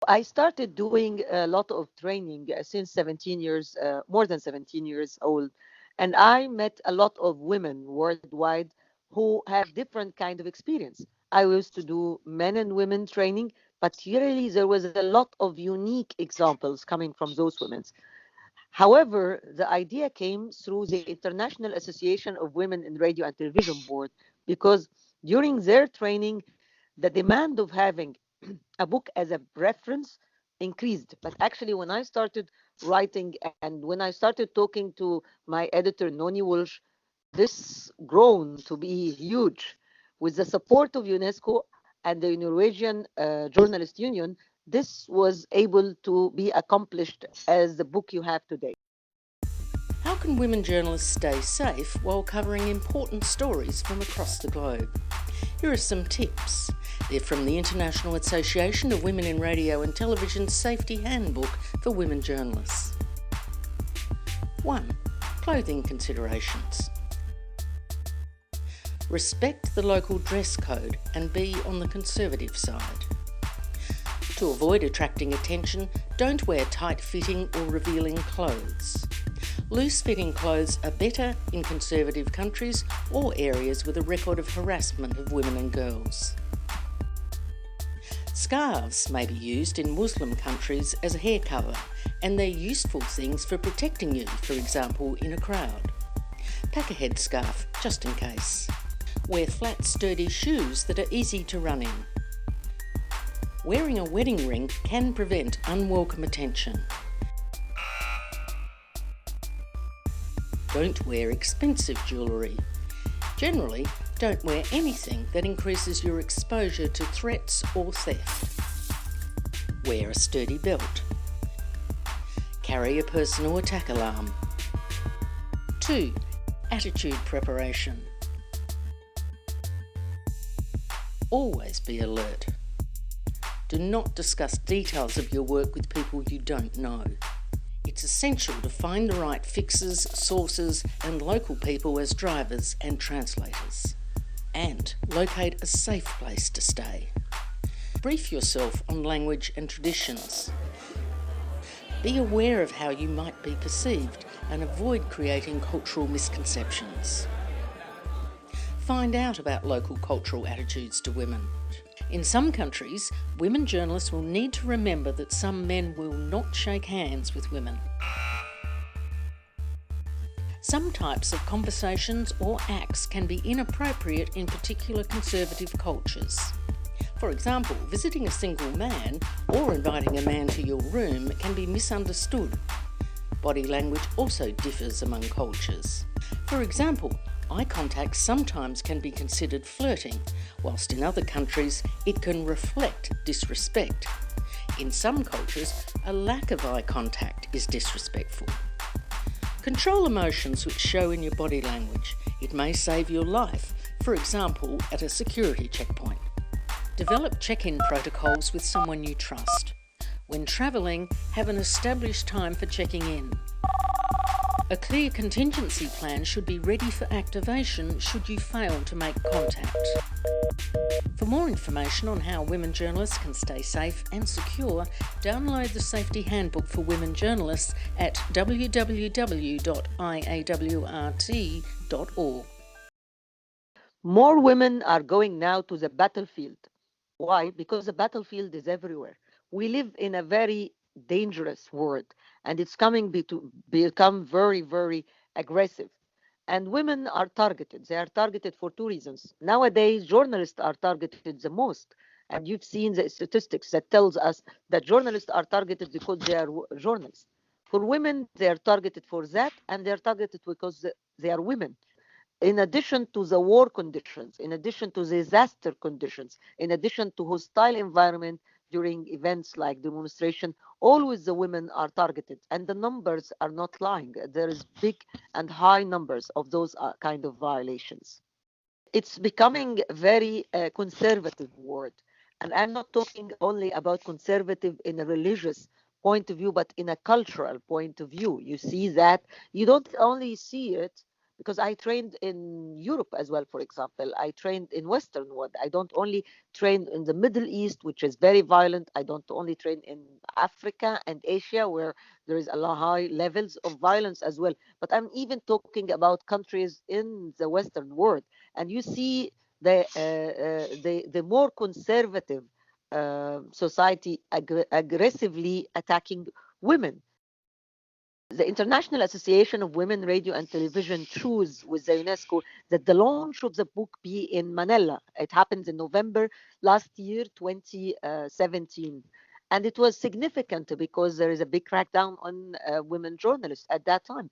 I started doing a lot of training since 17 years, more than 17 years old. And I met a lot of women worldwide who have different kind of experience. I used to do men and women training, but really there was a lot of unique examples coming from those women. However, the idea came through the International Association of Women in Radio and Television Board, because during their training, the demand of having a book as a reference increased. But actually, when I started writing and when I started talking to my editor, Noni Walsh, this grown to be huge. With the support of UNESCO and the Norwegian Journalist Union, this was able to be accomplished as the book you have today. How can women journalists stay safe while covering important stories from across the globe? Here are some tips. They're from the International Association of Women in Radio and Television Safety Handbook for Women Journalists. 1. Clothing considerations. Respect the local dress code and be on the conservative side. To avoid attracting attention, don't wear tight-fitting or revealing clothes. Loose-fitting clothes are better in conservative countries or areas with a record of harassment of women and girls. Scarves may be used in Muslim countries as a hair cover, and they're useful things for protecting you, for example, in a crowd. Pack a headscarf, just in case. Wear flat, sturdy shoes that are easy to run in. Wearing a wedding ring can prevent unwelcome attention. Don't wear expensive jewellery. Generally, don't wear anything that increases your exposure to threats or theft. Wear a sturdy belt. Carry a personal attack alarm. 2. Attitude preparation. Always be alert. Do not discuss details of your work with people you don't know. It's essential to find the right fixers, sources and local people as drivers and translators. And locate a safe place to stay. Brief yourself on language and traditions. Be aware of how you might be perceived and avoid creating cultural misconceptions. Find out about local cultural attitudes to women. In some countries, women journalists will need to remember that some men will not shake hands with women. Some types of conversations or acts can be inappropriate in particular conservative cultures. For example, visiting a single man or inviting a man to your room can be misunderstood. Body language also differs among cultures. For example, eye contact sometimes can be considered flirting, whilst in other countries it can reflect disrespect. In some cultures, a lack of eye contact is disrespectful. Control emotions which show in your body language. It may save your life, for example, at a security checkpoint. Develop check-in protocols with someone you trust. When travelling, have an established time for checking in. A clear contingency plan should be ready for activation should you fail to make contact. For more information on how women journalists can stay safe and secure, download the Safety Handbook for Women Journalists at www.iawrt.org. More women are going now to the battlefield. Why? Because the battlefield is everywhere. We live in a very dangerous world, and it's coming to become very, very aggressive. And women are targeted. They are targeted for two reasons. Nowadays, journalists are targeted the most. And you've seen the statistics that tells us that journalists are targeted because they are journalists. For women, they are targeted for that, and they are targeted because they are women. In addition to the war conditions, in addition to the disaster conditions, in addition to hostile environment during events like demonstration, always the women are targeted, and the numbers are not lying. There is big and high numbers of those kind of violations. It's becoming a very conservative word, and I'm not talking only about conservative in a religious point of view, but in a cultural point of view. You see that you don't only see it because I trained in Europe as well, for example. I trained in Western world. I don't only train in the Middle East, which is very violent. I don't only train in Africa and Asia, where there is a lot high levels of violence as well. But I'm even talking about countries in the Western world, and you see the more conservative society aggressively attacking women. The International Association of Women Radio and Television chose with the UNESCO that the launch of the book be in Manila. It happened in November last year, 2017. And it was significant because there is a big crackdown on women journalists at that time.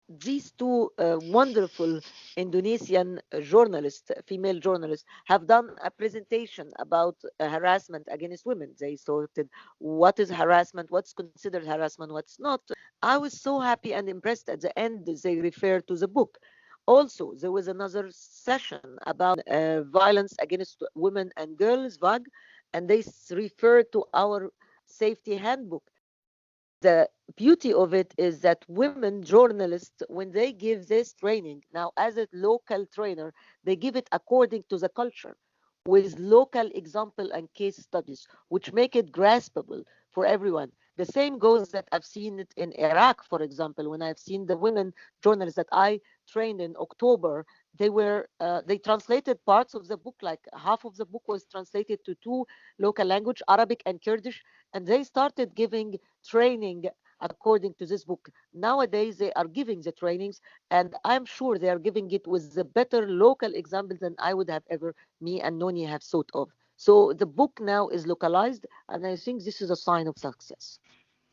These two wonderful Indonesian journalists, female journalists, have done a presentation about harassment against women. They sorted what is harassment, what's considered harassment, what's not. I was so happy and impressed at the end they referred to the book. Also, there was another session about violence against women and girls, VAG, and they referred to our safety handbook. The beauty of it is that women journalists, when they give this training, now as a local trainer, they give it according to the culture with local example and case studies, which make it graspable for everyone. The same goes that I've seen it in Iraq, for example, when I've seen the women journalists that I trained in October, they translated parts of the book, like half of the book was translated to two local language, Arabic and Kurdish, and they started giving training according to this book. Nowadays, they are giving the trainings, and I'm sure they are giving it with the better local examples than I would have ever, me and Noni, have thought of. So the book now is localized, and I think this is a sign of success.